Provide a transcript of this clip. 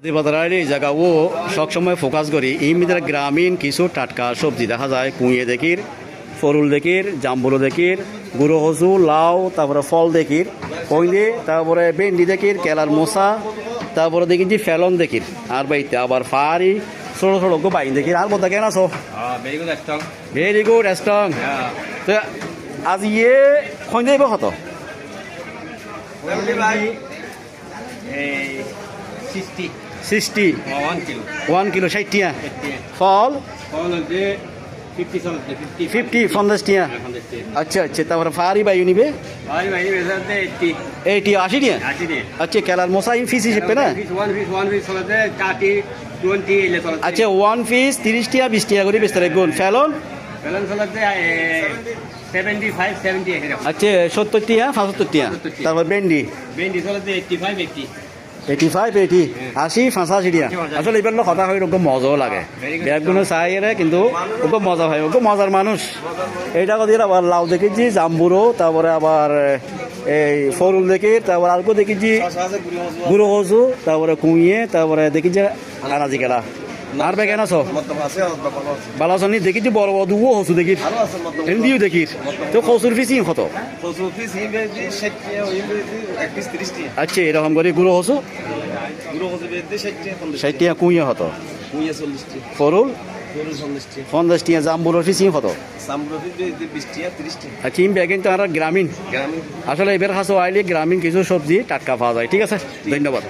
বাজার এই জায়গা ও সবসময় ফোকাস করি এই মিটার গ্রামীণ কিছু টাটকা সবজি দেখা যায় কুঁয়ে দেখির ফরুল দেখির জাম্বুলো দেখির গুঁড়ো হসু লাউ তারপরে ফল দেখির কইলে তারপরে ভেন্ডি দেখির কেলার মশা তারপরে দেখি যে ফেলন দেখির আর বাইতে আবার ফারি ছোটো ছোটো গো বাইন দেখির আর বোধা কেন আছো ভেরি গুড স্ট্রং তো আজ ইয়ে কইলে যাইব কত 60 1 কিলো 60 টিয়া ফল 50 50 টিয়া আচ্ছা আচ্ছা তারপরে ফারি বাই নিবে 80 80 টিয়া আচ্ছা কেলার মশা ইন ফিস হিসেবে না আচ্ছা 1 পিস 30 টিয়া 20 টিয়া করে বেচতে গুণ ফেলন আচ্ছা 70 টিয়া 75 টিয়া তারপর ভেন্ডি 85 80 85 টিয়া আসলে এবার কথা হয় ওরকম মজাও লাগে ব্যাগগুলো চাই রে কিন্তু ওরকম মজা হয় ওরকম মজার মানুষ এইটা কথা আবার লাউ দেখেছি জাম্বুরো তারপরে আবার এই ফরুল দেখি তারপর আলকো দেখেছি গুঁড়ো হসু তারপরে কুঁয়ে তারপরে দেখেছি আনাজি কেলা আর বে কেন আছো ভালো আছো নি দেখেছি বড় বড় দুও হসু দেখি হিন্দিও দেখিস তো কসুর ফিস কত আচ্ছা এরকম করে গুঁড়ো হসু 60 টিয়া কুঁয়ে হতো ফরুল 50 টিয়া জাম্বুলোর ফিস কত আচ্ছা ইম ব্যাগ কিন্তু আমরা গ্রামীণ আসলে এবার কাছে আইলে গ্রামীণ কিছু সবজি টাটকা পাওয়া যায় ঠিক আছে ধন্যবাদ।